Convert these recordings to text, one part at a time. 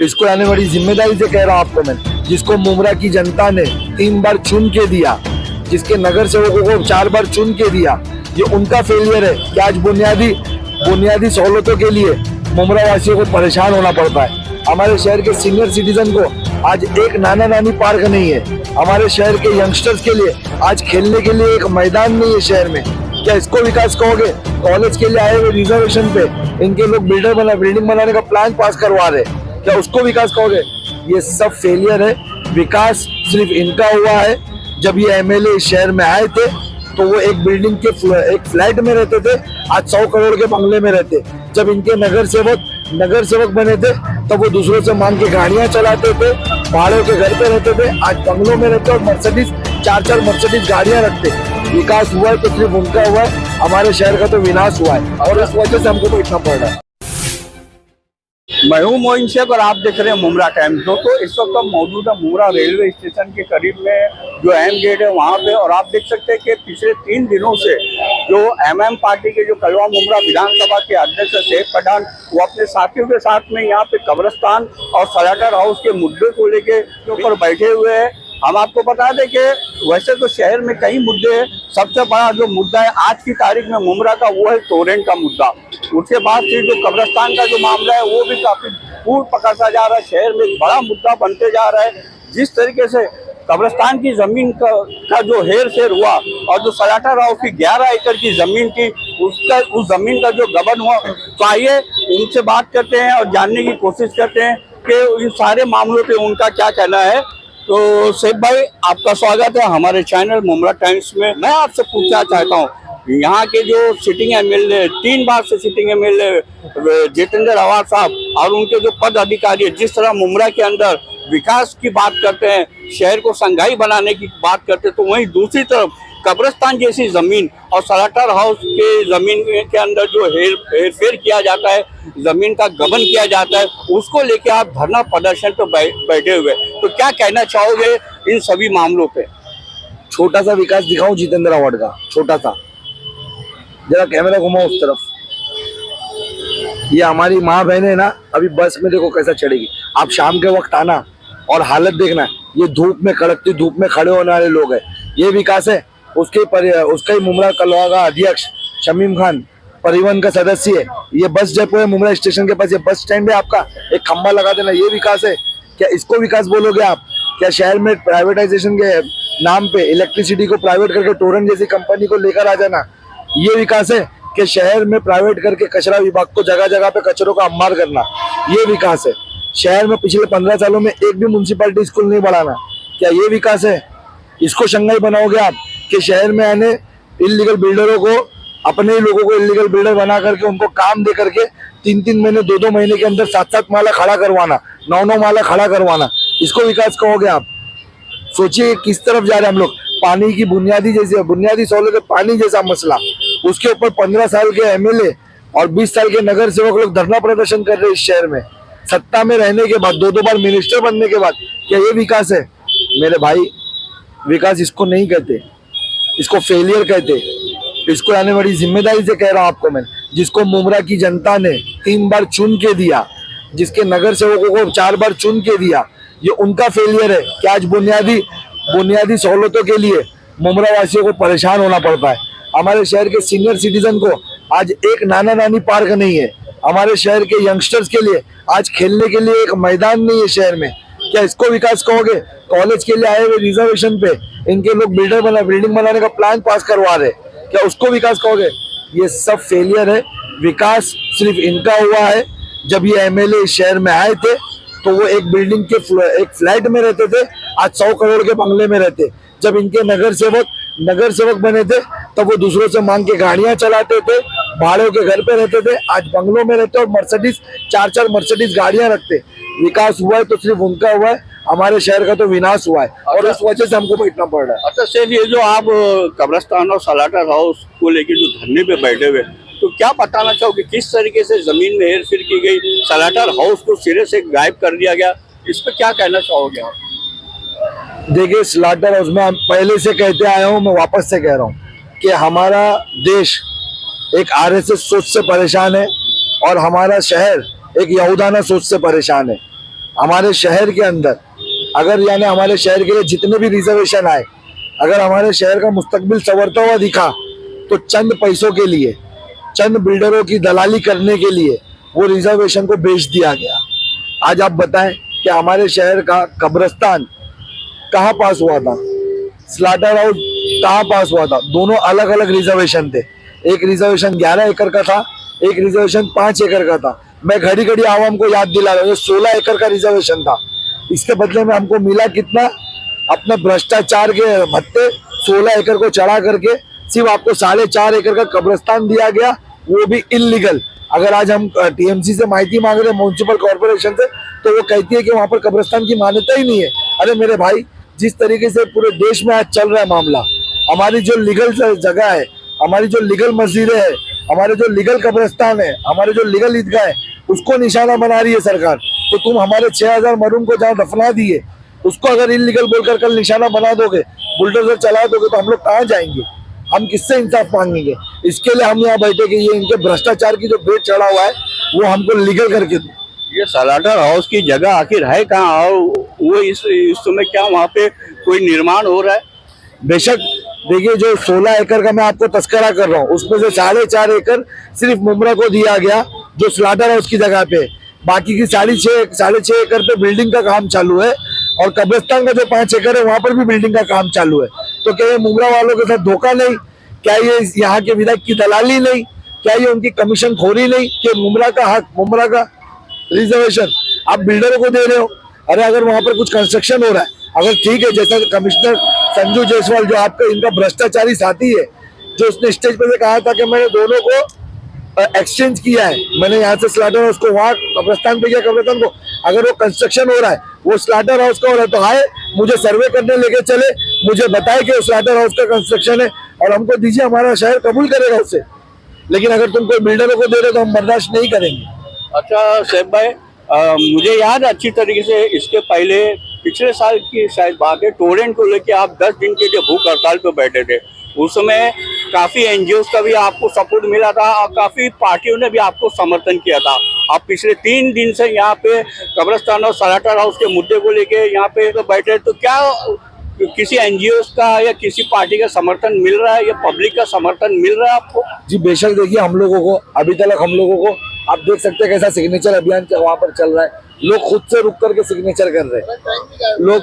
इसको आने वाली जिम्मेदारी से कह रहा हूँ आपको मैं, जिसको मुमरा की जनता ने 3 बार चुन के दिया, जिसके नगर सेवकों को 4 बार चुन के दिया, ये उनका फेलियर है कि आज बुनियादी सहूलतों के लिए मुमरा वासियों को परेशान होना पड़ता है। हमारे शहर के सीनियर सिटीजन को आज एक नाना नानी पार्क नहीं है। हमारे शहर के यंगस्टर्स के लिए आज खेलने के लिए एक मैदान नहीं है शहर में। क्या इसको विकास कहोगे? कॉलेज के लिए आए हुए रिजर्वेशन पे इनके लोग बिल्डिंग बनाने का प्लान पास करवा रहे, क्या उसको विकास कहोगे? ये सब फेलियर है। विकास सिर्फ इनका हुआ है। जब ये एमएलए शहर में आए थे तो वो एक बिल्डिंग के एक फ्लैट में रहते थे, आज 100 करोड़ के बंगले में रहते। जब इनके नगर सेवक बने थे तब वो दूसरों से मांग के गाड़ियां चलाते थे, पहाड़ों के घर पे रहते थे, आज बंगलों में रहते और मर्सिडीज 4 मर्सिडीज गाड़ियां रखते। विकास हुआ है तो सिर्फ उनका हुआ है, हमारे शहर का तो विनाश हुआ है और इस वजह से हमको तो इतना पड़ रहा है। मैं हूं मोइन शेख और आप देख रहे हैं मुमरा टाइम्स। दोस्तों इस वक्त हम मौजूद है मुमरा रेलवे स्टेशन के करीब में, जो अहम गेट है वहां पे, और आप देख सकते हैं कि पिछले 3 दिनों से जो एमएम पार्टी के जो कलवा मुमरा विधानसभा के अध्यक्ष सैफ पठान, वो अपने साथियों के साथ में यहाँ पे कब्रिस्तान और सलाटर हाउस के मुद्दे को लेके ऊपर बैठे हुए हैं। हम आपको बता दें कि वैसे तो शहर में कई मुद्दे हैं, सबसे बड़ा जो मुद्दा है आज की तारीख में मुमरा का, वो है टोरेंट का मुद्दा। उसके बाद फिर जो कब्रिस्तान का जो मामला है वो भी काफी दूर पकड़ता जा रहा है, शहर में एक बड़ा मुद्दा बनते जा रहा है। जिस तरीके से कब्रिस्तान की जमीन का जो हेर फेर हुआ और जो सलाटर हाउस की 11 एकड़ की जमीन थी, उस जमीन का जो गबन हुआ, तो आइए उनसे बात करते हैं और जानने की कोशिश करते हैं कि इन सारे मामलों पे उनका क्या कहना है। तो सैफ भाई, आपका स्वागत है हमारे चैनल मुमरा टाइम्स में। मैं आपसे पूछना चाहता हूँ, यहाँ के जो सिटिंग एमएलए, 3 बार से सिटिंग एमएलए जितेंद्र अवार साहब और उनके जो पद अधिकारी, जिस तरह मुमरा के अंदर विकास की बात करते हैं, शहर को संघाई बनाने की बात करते हैं, तो वहीं दूसरी तरफ कब्रिस्तान जैसी जमीन और सलाटर हाउस के जमीन के अंदर जो हेर फेर किया जाता है, जमीन का गबन किया जाता है, उसको लेके आप धरना प्रदर्शन पे बैठे हुए, तो क्या कहना चाहोगे इन सभी मामलों पे? छोटा सा विकास दिखाऊं जितेंद्र अवार्ड का, छोटा सा, जरा कैमरा घुमाओ उस तरफ। ये हमारी माँ बहन है ना, अभी बस में देखो कैसा चढ़ेगी। आप शाम के वक्त आना और हालत देखना, ये धूप में, कड़कती धूप में खड़े होने वाले लोग हैं। ये विकास है। उसका ही मुमरा कलवा का अध्यक्ष शमीम खान परिवहन का सदस्य है। ये बस डेपो है मुमरा स्टेशन के पास, ये बस स्टैंड है आपका, एक खंबा लगा देना, ये विकास है क्या? इसको विकास बोलोगे आप? क्या शहर में प्राइवेटाइजेशन के नाम पे इलेक्ट्रिसिटी को प्राइवेट करके टोरेंट जैसी कंपनी को लेकर आ जाना, ये विकास है? कि शहर में प्राइवेट करके कचरा विभाग को जगह जगह पे कचरों का अंबार करना, ये विकास है? शहर में पिछले 15 सालों में एक भी म्युनिसिपैलिटी स्कूल नहीं बढ़ाना, क्या ये विकास है? इसको शंघाई बनाओगे आप कि शहर में आने इलीगल बिल्डरों को, अपने ही लोगों को इलीगल बिल्डर बना करके उनको काम दे करके 3-3 महीने 2-2 महीने के अंदर 7-7 माला खड़ा करवाना, 9-9 माला खड़ा करवाना, इसको विकास कहोगे आप? सोचिए किस तरफ जा रहे हैं हम लोग। पानी की बुनियादी सहूलत, पानी जैसा मसला, उसके ऊपर 15 साल के एमएलए और 20 साल के नगर सेवक लोग धरना प्रदर्शन कर रहे हैं इस शहर में, सत्ता में रहने के बाद, 2-2 बार मिनिस्टर बनने के बाद। क्या ये विकास है? मेरे भाई, विकास इसको नहीं कहते, इसको फेलियर कहते। इसको आने वाली जिम्मेदारी से कह रहा हूँ आपको मैं, जिसको मुमरा की जनता ने 3 बार चुन के दिया, जिसके नगर सेवकों को 4 बार चुन के दिया, ये उनका फेलियर है कि आज बुनियादी सहूलतों के लिए मुमरा वासियों को परेशान होना पड़ता है। हमारे शहर के सीनियर सिटीजन को आज एक नाना नानी पार्क नहीं है। हमारे शहर के यंगस्टर्स के लिए आज खेलने के लिए एक मैदान नहीं है शहर में, क्या इसको विकास कहोगे? कॉलेज के लिए आए हुए रिजर्वेशन पे इनके लोग बिल्डिंग बनाने का प्लान पास करवा रहे, क्या उसको विकास कहोगे? ये सब फेलियर है। विकास सिर्फ इनका हुआ है। जब ये एमएलए शहर में आए थे तो वो एक बिल्डिंग के एक फ्लैट में रहते थे, आज 100 करोड़ के बंगले में रहते। जब इनके नगर सेवक बने थे तब वो दूसरों से मांग के गाड़ियां चलाते थे, भाड़ों के घर पे रहते थे, आज बंगलों में रहते और मर्सिडीज 4 मर्सिडीज गाड़ियां रखते। विकास हुआ है तो सिर्फ उनका हुआ है, हमारे शहर का तो विनाश हुआ है और इस वजह से हमको बैठना पड़ रहा है। अच्छा सैफ, ये जो आप कब्रिस्तान और सलाटर हाउस को लेकर जो धरने पे बैठे हुए, तो क्या बताना चाहोगे किस तरीके से जमीन में हेर फेर की गई, सलाटर हाउस को सिरे से गायब कर दिया गया, इस पर क्या कहना चाहोगे आप? देखिए, सलाटर हाउस में पहले से कहते आया हूँ, मैं वापस से कह रहा हूँ कि हमारा देश एक आरएसएस सोच से परेशान है और हमारा शहर एक यहूदाना सोच से परेशान है। हमारे शहर के अंदर अगर यानी हमारे शहर के लिए जितने भी रिजर्वेशन आए, अगर हमारे शहर का मुस्तकबिल संवरता हुआ दिखा तो चंद पैसों के लिए, चंद बिल्डरों की दलाली करने के लिए वो रिजर्वेशन को बेच दिया गया। आज आप बताएं कि हमारे शहर का कब्रिस्तान कहाँ पास हुआ था, स्लाटर हाउस कहाँ पास हुआ था, दोनों अलग अलग रिजर्वेशन थे। एक रिजर्वेशन 11 एकड़ का था, एक रिजर्वेशन 5 एकड़ का था। मैं घड़ी घड़ी आवाम को याद दिला रहा हूँ, 16 एकड़ का रिजर्वेशन था। इसके बदले में हमको मिला कितना, अपने भ्रष्टाचार के भत्ते 16 एकड़ को चढ़ा करके सिर्फ आपको 4.5 एकड़ का कब्रिस्तान दिया गया, वो भी इलीगल। अगर आज हम टीएमसी से माहिती मांग रहे हैं, म्युनिसिपल कॉर्पोरेशन से, तो वो कहती है कि वहां पर कब्रिस्तान की मान्यता ही नहीं है। अरे मेरे भाई, जिस तरीके से पूरे देश में आज चल रहा है मामला, हमारी जो लीगल जगह है, हमारी जो लीगल मस्जिदें है, हमारे जो लीगल कब्रिस्तान है, हमारे जो लीगल ईदगाह है, उसको निशाना बना रही है सरकार। तो तुम हमारे 6000 मरूम को जहाँ दफना दिए, उसको अगर इलीगल बोलकर कल निशाना बना दोगे, बुलडोजर चला दोगे, तो हम लोग कहाँ जाएंगे? हम किससे इंसाफ मांगेंगे? इसके लिए हम यहाँ बैठे कि ये इनके भ्रष्टाचार की जो बेट चढ़ा हुआ है वो हमको लीगल करके दो। ये स्लाटर हाउस की जगह आखिर है कहाँ, और वो इस समय क्या वहाँ पे कोई निर्माण हो रहा है? बेशक देखिए, जो 16 एकड़ का मैं आपको तस्करा कर रहा हूँ, उसमें से 4.5 एकड़ सिर्फ मुमरा को दिया गया जो स्लाटर हाउस की जगह पे। बाकी की 6.5 एकड़ पे बिल्डिंग का काम चालू है, और कब्रिस्तान का जो 5 एकड़ है वहां पर भी बिल्डिंग का काम चालू है। तो क्या ये मुमरा वालों के साथ धोखा नहीं? क्या ये यहाँ के विधायक की दलाली नहीं? क्या ये उनकी कमीशन खोरी नहीं कि मुमरा का हक, मुमरा का रिजर्वेशन आप बिल्डरों को दे रहे हो? अरे अगर वहां पर कुछ कंस्ट्रक्शन हो रहा है, अगर ठीक है, जैसा कमिश्नर संजू जायसवाल जो आपका इनका भ्रष्टाचारी साथी है, जो उसने स्टेज पर से कहा था कि मैंने दोनों को एक्सचेंज किया है, मैंने यहाँ से स्लाटर हाउस को वहाँ कब्रिस्तान पे किया, कब्रिस्तान को। अगर वो कंस्ट्रक्शन हो रहा है, वो स्लाटर हाउस का हो रहा है, तो आए मुझे सर्वे करने लेके चले, मुझे बताए कि स्लाटर हाउस का कंस्ट्रक्शन है और हमको दीजिए, हमारा शहर कबूल करेगा उससे। लेकिन अगर तुम कोई बिल्डरों को दे रहे हो तो हम बर्दाश्त नहीं करेंगे। अच्छा सैफ भाई, मुझे याद है अच्छी तरीके से, इसके पहले पिछले साल की शायद बात है, टोरेंट को लेके आप 10 दिन के लिए भूख हड़ताल पे बैठे थे। उस समय काफी एनजीओस का भी आपको सपोर्ट मिला था और काफी पार्टियों ने भी आपको समर्थन किया था। आप पिछले 3 दिन से यहाँ पे कब्रिस्तान और स्लाटर हाउस के मुद्दे को लेके यहाँ पे तो बैठे, तो क्या किसी एनजीओस का या किसी पार्टी का समर्थन मिल रहा है या पब्लिक का समर्थन मिल रहा है आपको? जी बेशक, देखिए हम लोगों को अभी तक, हम लोगों को आप देख सकते हैं कैसा सिग्नेचर अभियान वहाँ पर चल रहा है। लोग खुद से रुक करके सिग्नेचर कर रहे हैं, लोग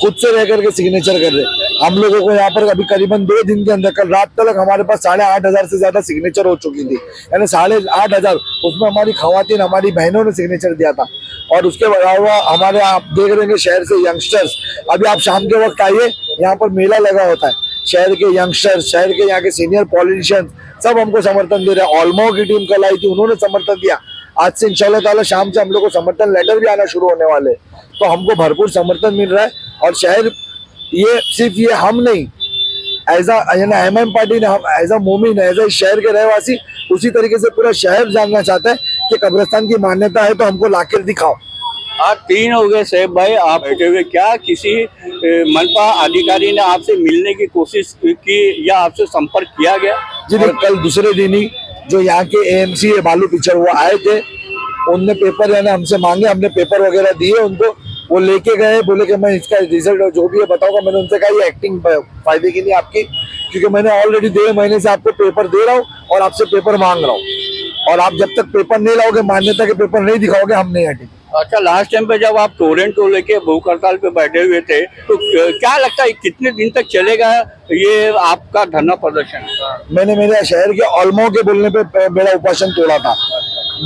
खुद से रह करके सिग्नेचर कर रहे हैं। हम लोगों को यहाँ पर अभी करीबन 2 दिन के अंदर, कल रात तक हमारे पास 8,500 से ज्यादा सिग्नेचर हो चुकी थी, यानी 8,500। उसमें हमारी खवातीन, हमारी बहनों ने सिग्नेचर दिया था। और उसके अलावा हमारे, आप देख रहे हैं शहर से यंगस्टर्स, अभी आप शाम के वक्त आइए, यहाँ पर मेला लगा होता है, शहर के यंगस्टर्स, शहर के यहाँ के सीनियर पॉलिटिशियंस सब हमको समर्थन दे रहे हैं। ऑलमो की टीम कल आई थी, उन्होंने समर्थन दिया। आज से इंशाल्लाह ताला शाम से हम लोग को समर्थन लेटर भी आना शुरू होने वाले, तो हमको भरपूर समर्थन मिल रहा है। और शहर, ये सिर्फ ये हम नहीं, एज एम पार्टी ने, हम एज अ मोमिन, एज अ शहर के रहवासी, उसी तरीके से पूरा शहर जानना चाहता है कि कब्रिस्तान की मान्यता है तो हमको लाकर दिखाओ। आज 3 हो गए सैफ भाई आप बैठे हुए, क्या किसी मनपा अधिकारी ने आपसे मिलने की कोशिश की या आपसे संपर्क किया गया? जी कल दूसरे दिन ही जो यहाँ के एएमसी है बालू पिक्चर, वो आए थे, उनने पेपर यानी हमसे मांगे, हमने पेपर वगैरह दिए उनको, वो लेके गए, बोले कि मैं इसका रिजल्ट जो भी है बताऊंगा। मैंने उनसे कहा ये एक्टिंग फायदे की नहीं आपकी, क्योंकि मैंने ऑलरेडी 1.5 महीने से आपको पेपर दे रहा हूँ और आपसे पेपर मांग रहा हूँ, और आप जब तक पेपर नहीं लाओगे, मान्यता के पेपर नहीं दिखाओगे, हम नहीं हटेंगे। अच्छा, लास्ट टाइम पे जब आप टोरेंट को लेके भूख हड़ताल पे बैठे हुए थे, तो क्या लगता है कितने दिन तक चलेगा ये आपका धरना प्रदर्शन? मैंने मेरे शहर के ऑलमो के बोलने पे मेरा उपोषण तोड़ा था।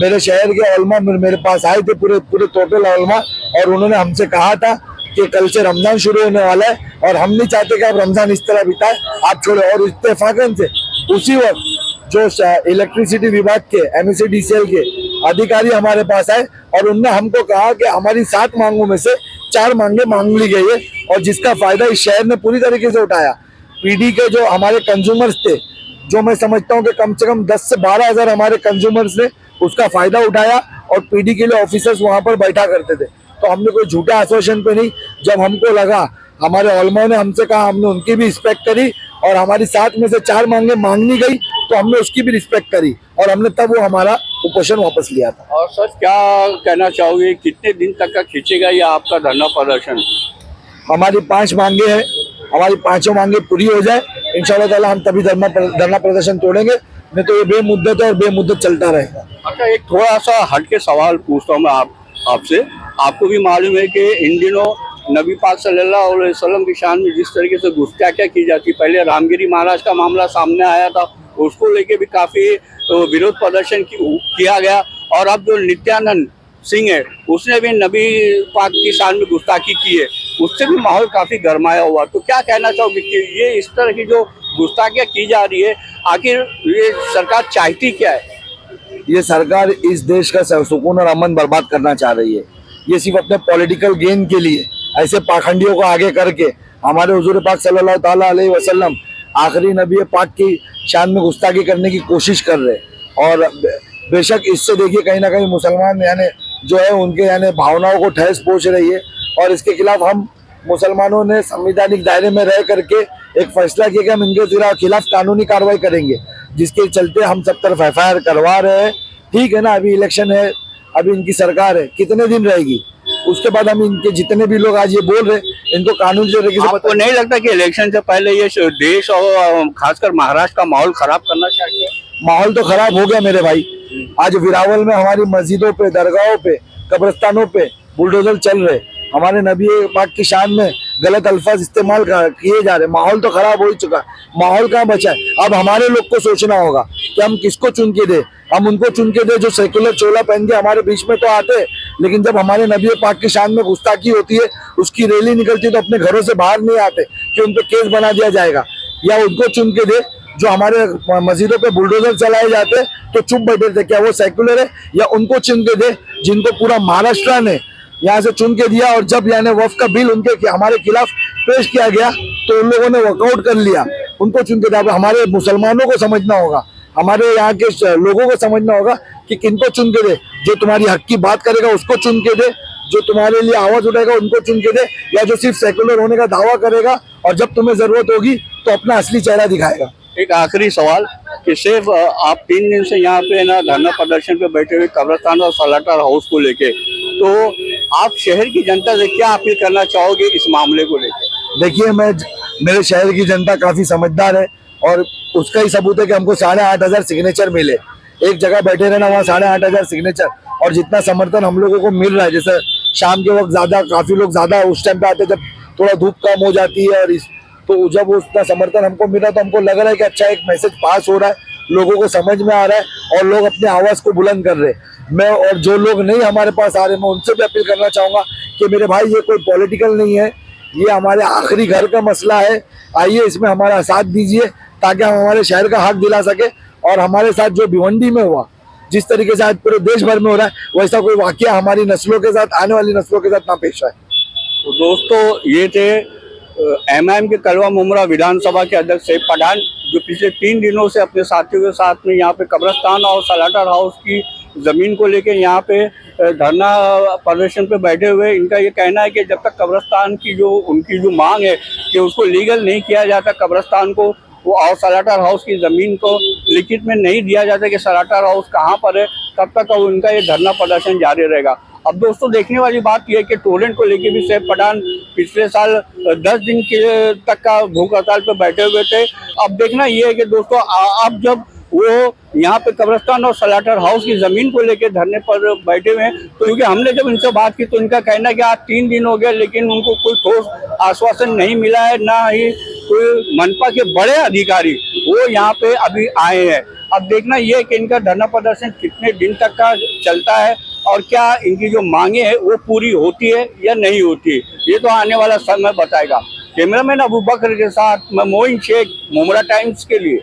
मेरे शहर के ऑलमा मेरे पास आए थे, पूरे टोटल ऑलमा, और उन्होंने हमसे कहा था कि कल से रमजान शुरू होने वाला है और हम नहीं चाहते कि आप रमजान इस तरह बिताए, आप छोड़े। और इत्तेफाकन से उसी वक्त जो इलेक्ट्रिसिटी विभाग के MECDCL के अधिकारी हमारे पास आए और उनने हमको कहा कि हमारी 7 मांगों में से 4 मांगे मांग ली गई है, और जिसका फायदा इस शहर ने पूरी तरीके से उठाया। PD के जो हमारे कंज्यूमर्स थे, जो मैं समझता हूँ कि कम से कम 10 से 12 हजार हमारे कंज्यूमर्स ने उसका फायदा उठाया, और PD के लिए ऑफिसर्स वहां पर बैठा करते थे। तो हमने कोई झूठा आश्वासन पे नहीं, जब हमको लगा, हमारे ऑलमो ने हमसे कहा, हमने उनकी भी रिस्पेक्ट करी, और हमारी 7 में से 4 मांगे मांगनी गई, तो हमने उसकी भी रिस्पेक्ट करी और हमने तब वो हमारा उपोषण वापस लिया था। और सर क्या कहना चाहोगे, कितने दिन तक का खींचेगा ये आपका धरना प्रदर्शन? हमारी 5 मांगे हैं, हमारी 5 मांगे पूरी हो जाए इंशाल्लाह ताला हम तभी धरना प्रदर्शन तोड़ेंगे, नहीं तो ये बेमुद्दत है और बेमुद्दत चलता रहेगा। अच्छा, एक थोड़ा सा हट के सवाल पूछता हूँ मैं आपसे। आपको भी मालूम है कि इन दिनों नबी पाक सल्लल्लाहु अलैहि वसल्लम की शान में जिस तरीके से गुस्ताखियाँ की जाती, पहले रामगिरी महाराज का मामला सामने आया था, उसको लेके भी काफी विरोध प्रदर्शन किया गया, और अब जो नित्यानंद सिंह है उसने भी नबी पाक की शान में गुस्ताखी की है, उससे भी माहौल काफी गरमाया हुआ। तो क्या कहना चाहोगे कि ये इस तरह की जो गुस्ताखियाँ की जा रही है, आखिर ये सरकार चाहती क्या है? ये सरकार इस देश का सुकून और अमन बर्बाद करना चाह रही है। ये सिर्फ अपने पॉलिटिकल गेन के लिए ऐसे पाखंडियों को आगे करके हमारे हुजूर पाक सल्लल्लाहु ताला अलैहि वसल्लम आखिरी नबी पाक की शान में गुस्ताखी करने की कोशिश कर रहे हैं। और बेशक इससे देखिए कहीं ना कहीं मुसलमान यानी जो है उनके यानी भावनाओं को ठेस पहुंच रही है, और इसके खिलाफ हम मुसलमानों ने संवैधानिक दायरे में रह करके एक फैसला किया कि हम इनके खिलाफ कानूनी कार्रवाई करेंगे, जिसके चलते हम सब तरफ FIR करवा रहे हैं। ठीक है ना, अभी इलेक्शन है, अभी इनकी सरकार है, कितने दिन रहेगी, उसके बाद हम इनके जितने भी लोग आज ये बोल रहे हैं इनको कानूनी तरीके से आपको नहीं लगता कि इलेक्शन से पहले ये देश और खासकर महाराष्ट्र का माहौल खराब करना चाहिए? माहौल तो खराब हो गया मेरे भाई। आज विरावल में हमारी मस्जिदों पे, दरगाहों पे, कब्रिस्तानों पे बुलडोजर चल रहे, हमारे नबी पाक की शान में गलत अल्फाज इस्तेमाल किए जा रहे। माहौल तो खराब हो ही चुका, माहौल कहाँ बचा है। अब हमारे लोग को सोचना होगा कि हम किसको चुन के दे। हम उनको चुन के दे जो सेकुलर चोला पहन के हमारे बीच में तो आते, लेकिन जब हमारे नबी पाक की शान में गुस्ताखी होती है, उसकी रैली निकलती है, तो अपने घरों से बाहर नहीं आते कि उन पे केस बना दिया जाएगा। या उनको चुन के दे जो हमारे मस्जिदों पे बुलडोजर चलाए जाते तो चुप बैठे थे, क्या वो सेकुलर है? या उनको चुन के दे जिनको पूरा महाराष्ट्र ने यहाँ से चुन के दिया, और जब यानी वक्फ का बिल उनके हमारे खिलाफ पेश किया गया तो उन लोगों ने वर्कआउट कर लिया, उनको चुन के दिया। अब हमारे मुसलमानों को समझना होगा, हमारे यहाँ के लोगों को समझना होगा कि किनको चुन के दे। जो तुम्हारी हक की बात करेगा उसको चुन के दे, जो तुम्हारे लिए आवाज उठाएगा उनको चुन के दे, या जो सिर्फ सेकुलर होने का दावा करेगा और जब तुम्हें जरूरत होगी तो अपना असली चेहरा दिखाएगा। एक आखिरी सवाल कि सिर्फ आप 3 दिन से यहाँ पे ना धरना प्रदर्शन पे बैठे हुए कब्रिस्तान और सलाटर हाउस को लेके, तो आप शहर की जनता से क्या अपील करना चाहोगे इस मामले को लेके? देखिए, मेरे शहर की जनता काफी समझदार है, और उसका ही सबूत है कि हमको 8,500 सिग्नेचर मिले। एक जगह बैठे रहना, वहाँ 8,500 सिग्नेचर, और जितना समर्थन हम लोगों को मिल रहा है, जैसे शाम के वक्त ज्यादा काफी लोग ज्यादा उस टाइम पे आते जब थोड़ा धूप कम हो जाती है, और तो जब उसका समर्थन हमको मिला तो हमको लग रहा है कि अच्छा एक मैसेज पास हो रहा है, लोगों को समझ में आ रहा है और लोग अपने आवाज को बुलंद कर रहे हैं। मैं और जो लोग नहीं हमारे पास आ रहे, मैं उनसे भी अपील करना चाहूंगा कि मेरे भाई ये कोई पॉलिटिकल नहीं है, ये हमारे आखिरी घर का मसला है। आइए इसमें हमारा साथ दीजिए ताकि हम हमारे शहर का हक दिला सके, और हमारे साथ जो भिवंडी में हुआ, जिस तरीके से आज पूरे देश भर में हो रहा है, वैसा कोई वाकया हमारी नस्लों के साथ, आने वाली नस्लों के साथ ना पेश आए। तो दोस्तों, ये थे MIM के कलवा मुमरा विधानसभा के अध्यक्ष सैफ पठान, जो पिछले 3 दिनों से अपने साथियों के साथ में यहाँ पे कब्रिस्तान और सलाटर हाउस की ज़मीन को लेके यहाँ पे धरना प्रदर्शन पे बैठे हुए। इनका ये कहना है कि जब तक कब्रिस्तान की जो उनकी जो मांग है कि उसको लीगल नहीं किया जाता, कब्रिस्तान को वो और सलाटर हाउस की ज़मीन को लिखित में नहीं दिया जाता कि सलाटर हाउस कहाँ पर है, तब तक उनका ये धरना प्रदर्शन जारी रहेगा। अब दोस्तों, देखने वाली बात यह है कि टोरेंट को लेके भी सैफ पठान पिछले साल 10 दिन के तक का भूख हड़ताल पर बैठे हुए थे। अब देखना यह है कि दोस्तों, अब जब वो यहाँ पे कब्रिस्तान और सलाटर हाउस की ज़मीन को लेके धरने पर बैठे हुए हैं, तो क्योंकि हमने जब इनसे बात की तो इनका कहना है कि आज 3 दिन हो गए लेकिन उनको कोई ठोस आश्वासन नहीं मिला है, ना ही कोई मनपा के बड़े अधिकारी वो यहाँ पे अभी आए हैं। अब देखना ये है कि इनका धरना प्रदर्शन कितने दिन तक का चलता है और क्या इनकी जो मांगे हैं वो पूरी होती है या नहीं होती, ये तो आने वाला समय बताएगा। कैमरामैन अबू बकर के साथ मैं मोइन शेख, मुमरा टाइम्स के लिए।